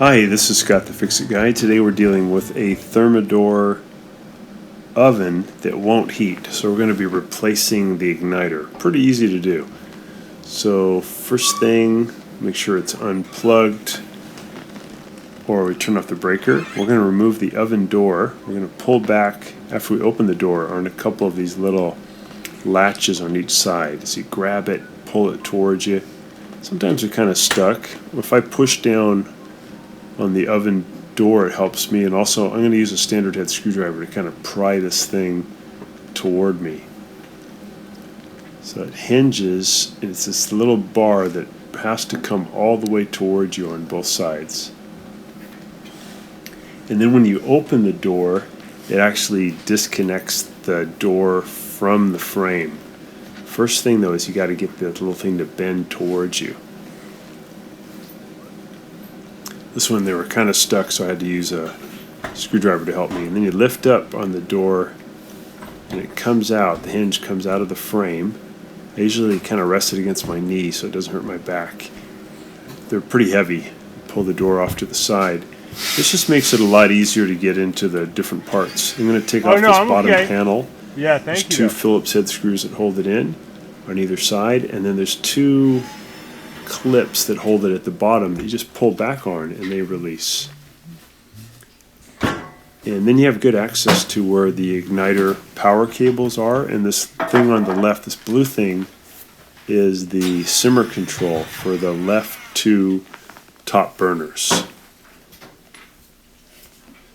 Hi, this is Scott the Fix-It Guy. Today we're dealing with a Thermador oven that won't heat. So we're going to be replacing the igniter. Pretty easy to do. So first thing, make sure it's unplugged or we turn off the breaker. We're going to remove the oven door. We're going to pull back after we open the door on a couple of these little latches on each side. So you grab it, pull it towards you. Sometimes they're kind of stuck. If I push down on the oven door, it helps me, and also I'm going to use a standard head screwdriver to kind of pry this thing toward me. So it hinges, and it's this little bar that has to come all the way towards you on both sides. And then when you open the door, it actually disconnects the door from the frame. First thing though is you got to get the little thing to bend towards you. This one they were kind of stuck, so I had to use a screwdriver to help me. And then you lift up on the door and it comes out, the hinge comes out of the frame. I usually kind of rest it against my knee so it doesn't hurt my back. They're pretty heavy. Pull the door off to the side. This just makes it a lot easier to get into the different parts. I'm going to take off this bottom panel. Yeah, thank you. There's two Phillips head screws that hold it in on either side, and then there's two clips that hold it at the bottom that you just pull back on and they release. And then you have good access to where the igniter power cables are, and this thing on the left, this blue thing, is the simmer control for the left two top burners.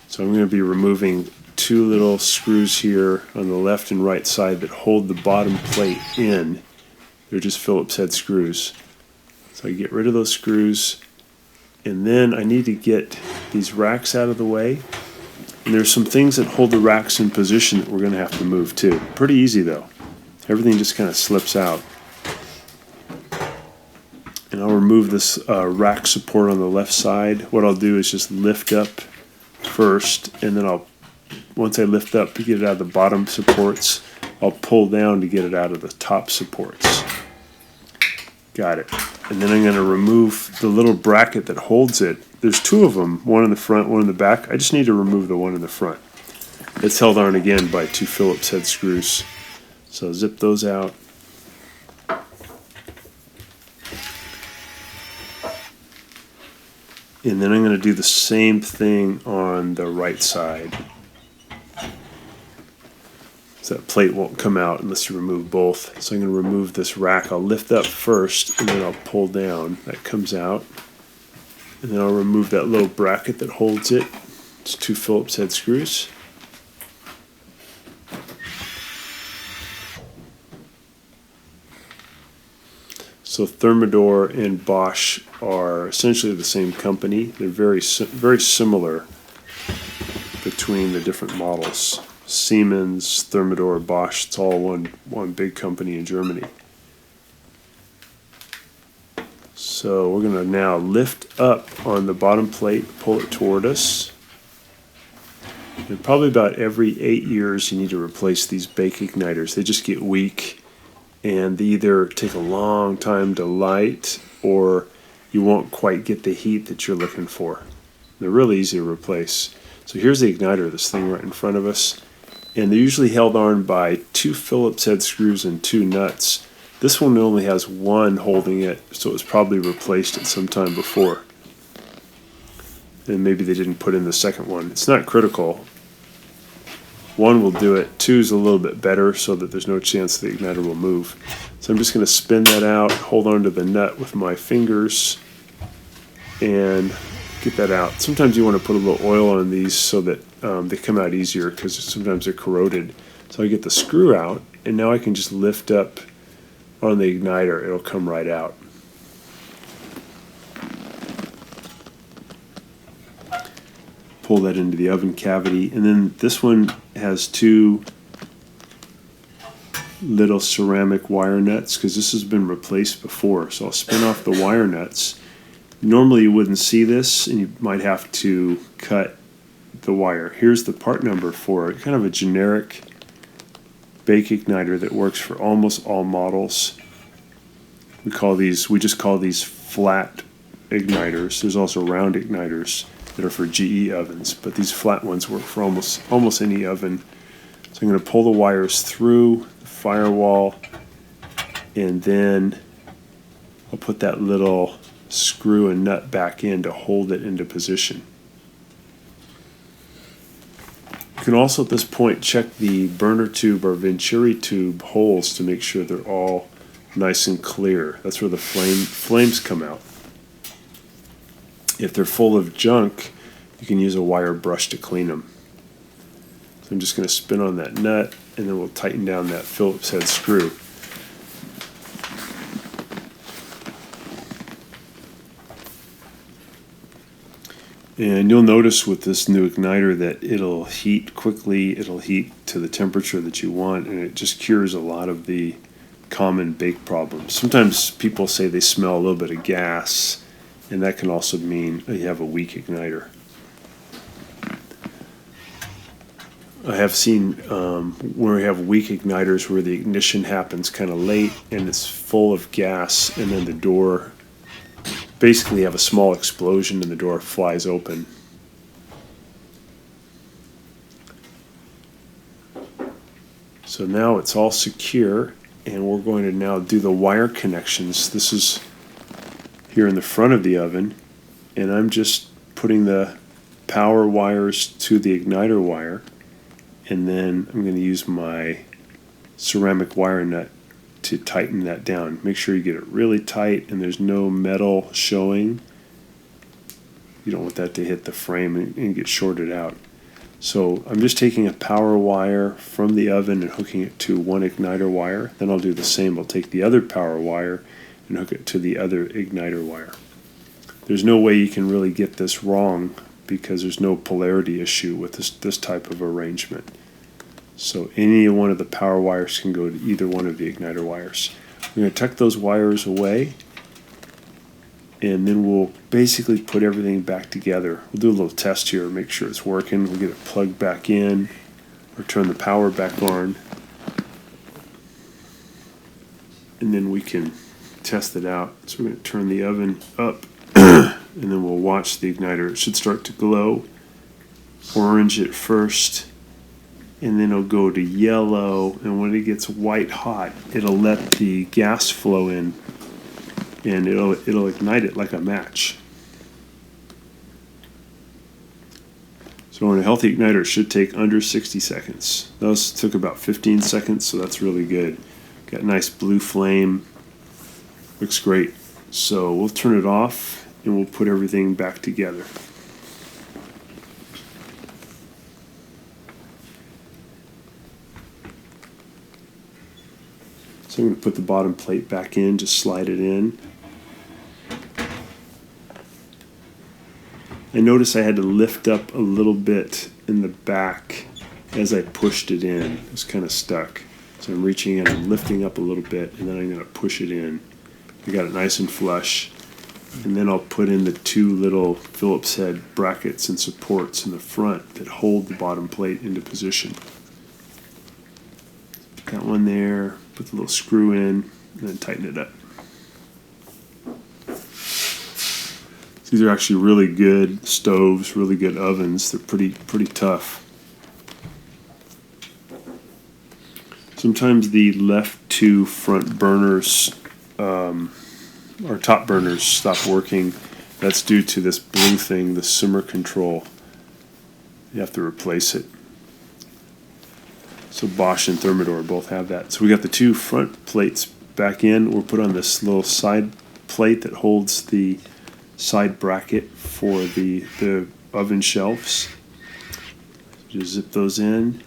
So I'm going to be removing two little screws here on the left and right side that hold the bottom plate in. They're just Phillips head screws. So I get rid of those screws, and then I need to get these racks out of the way. And there's some things that hold the racks in position that we're going to have to move too. Pretty easy though. Everything just kind of slips out. And I'll remove this rack support on the left side. What I'll do is just lift up first, and then once I lift up to get it out of the bottom supports, I'll pull down to get it out of the top supports. Got it. And then I'm going to remove the little bracket that holds it. There's two of them, one in the front, one in the back. I just need to remove the one in the front. It's held on again by two Phillips head screws. So zip those out. And then I'm going to do the same thing on the right side. So that plate won't come out unless you remove both. So I'm going to remove this rack. I'll lift up first, and then I'll pull down. That comes out. And then I'll remove that little bracket that holds it. It's two Phillips head screws. So Thermador and Bosch are essentially the same company. They're very similar between the different models. Siemens, Thermador, Bosch, it's all one big company in Germany. So we're going to now lift up on the bottom plate, pull it toward us. And probably about every 8 years you need to replace these bake igniters. They just get weak, and they either take a long time to light or you won't quite get the heat that you're looking for. They're really easy to replace. So here's the igniter, this thing right in front of us. And they're usually held on by two Phillips head screws and two nuts. This one only has one holding it, so it was probably replaced at some time before. And maybe they didn't put in the second one. It's not critical. One will do it. Two is a little bit better so that there's no chance the igniter will move. So I'm just going to spin that out, hold on to the nut with my fingers, and get that out. Sometimes you want to put a little oil on these so that they come out easier, because sometimes they're corroded. So I get the screw out, and now I can just lift up on the igniter. It'll come right out. Pull that into the oven cavity, and then this one has two little ceramic wire nuts because this has been replaced before. So I'll spin off the wire nuts. Normally you wouldn't see this, and you might have to cut the wire. Here's the part number for it. Kind of a generic bake igniter that works for almost all models. We just call these flat igniters. There's also round igniters that are for GE ovens, but these flat ones work for almost any oven. So I'm going to pull the wires through the firewall, and then I'll put that little screw and nut back in to hold it into position. You can also at this point check the burner tube or venturi tube holes to make sure they're all nice and clear. That's where the flames come out. If they're full of junk, you can use a wire brush to clean them. So I'm just going to spin on that nut, and then we'll tighten down that Phillips head screw. And you'll notice with this new igniter that it'll heat quickly, it'll heat to the temperature that you want, and it just cures a lot of the common bake problems. Sometimes people say they smell a little bit of gas, and that can also mean you have a weak igniter. I have seen where we have weak igniters where the ignition happens kind of late and it's full of gas, and then the door basically have a small explosion and the door flies open. So now it's all secure, and we're going to now do the wire connections. This is here in the front of the oven, and I'm just putting the power wires to the igniter wire, and then I'm going to use my ceramic wire nut to tighten that down. Make sure you get it really tight and there's no metal showing. You don't want that to hit the frame and get shorted out. So I'm just taking a power wire from the oven and hooking it to one igniter wire. Then I'll do the same. I'll take the other power wire and hook it to the other igniter wire. There's no way you can really get this wrong because there's no polarity issue with this type of arrangement. So any one of the power wires can go to either one of the igniter wires. We're going to tuck those wires away, and then we'll basically put everything back together. We'll do a little test here, make sure it's working. We'll get it plugged back in, or turn the power back on, and then we can test it out. So we're going to turn the oven up, and then we'll watch the igniter. It should start to glow orange at first, and then it'll go to yellow, and when it gets white hot, it'll let the gas flow in, and it'll ignite it like a match. So on a healthy igniter, it should take under 60 seconds. Those took about 15 seconds, so that's really good. Got a nice blue flame, looks great. So we'll turn it off, and we'll put everything back together. So I'm going to put the bottom plate back in, just slide it in. I noticed I had to lift up a little bit in the back as I pushed it in. It was kind of stuck. So I'm reaching in and lifting up a little bit, and then I'm going to push it in. I got it nice and flush. And then I'll put in the two little Phillips head brackets and supports in the front that hold the bottom plate into position. Got one there, put the little screw in, and then tighten it up. These are actually really good stoves, really good ovens. They're pretty tough. Sometimes the left two front burners or top burners stop working. That's due to this blue thing, the simmer control. You have to replace it. So Bosch and Thermador both have that. So we got the two front plates back in. We'll put on this little side plate that holds the side bracket for the oven shelves. Just zip those in.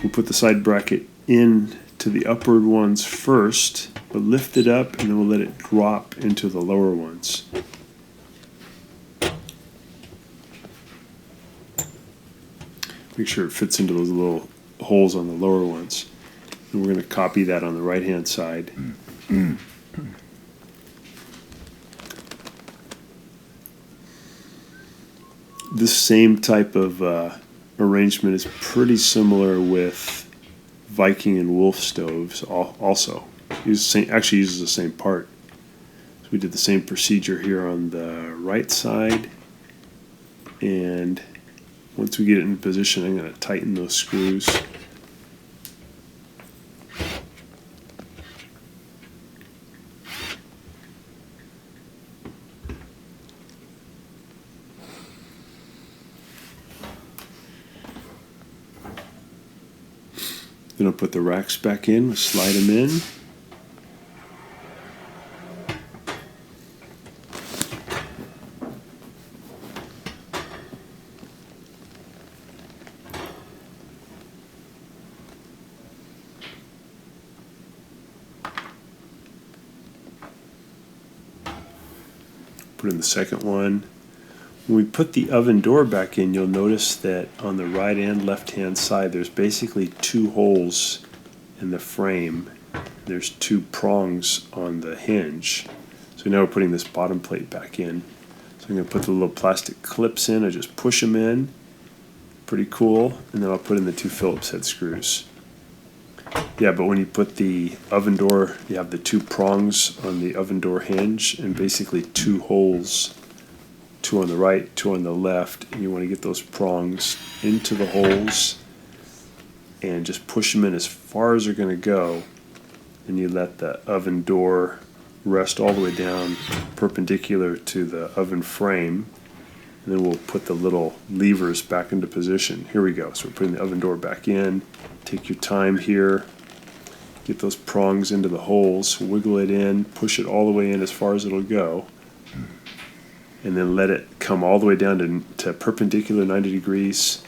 We'll put the side bracket in to the upward ones first. We'll lift it up, and then we'll let it drop into the lower ones. Make sure it fits into those little holes on the lower ones. And we're going to copy that on the right-hand side. This same type of arrangement is pretty similar with Viking and Wolf stoves also. Actually uses the same part. So we did the same procedure here on the right side, and once we get it in position, I'm going to tighten those screws. Then I'll put the racks back in, we'll slide them in. Put in the second one. When we put the oven door back in, you'll notice that on the right and left hand side there's basically two holes in the frame. There's two prongs on the hinge. So now we're putting this bottom plate back in. So I'm going to put the little plastic clips in. I just push them in. Pretty cool. And then I'll put in the two Phillips head screws. Yeah, but when you put the oven door, you have the two prongs on the oven door hinge and basically two holes, two on the right, two on the left, and you want to get those prongs into the holes and just push them in as far as they're going to go, and you let the oven door rest all the way down perpendicular to the oven frame, and then we'll put the little levers back into position. Here we go. So we're putting the oven door back in. Take your time here. Get those prongs into the holes, wiggle it in, push it all the way in as far as it'll go, and then let it come all the way down to perpendicular 90 degrees.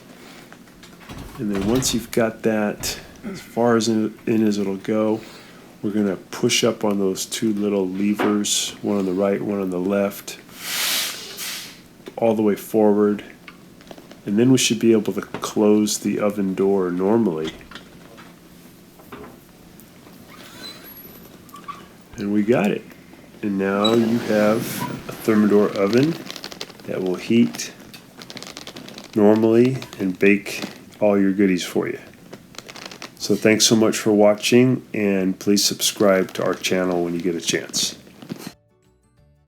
And then once you've got that as far as in as it'll go, we're going to push up on those two little levers, one on the right, one on the left, all the way forward, and then we should be able to close the oven door normally. And we got it. And now you have a Thermador oven that will heat normally and bake all your goodies for you. So thanks so much for watching, and please subscribe to our channel when you get a chance.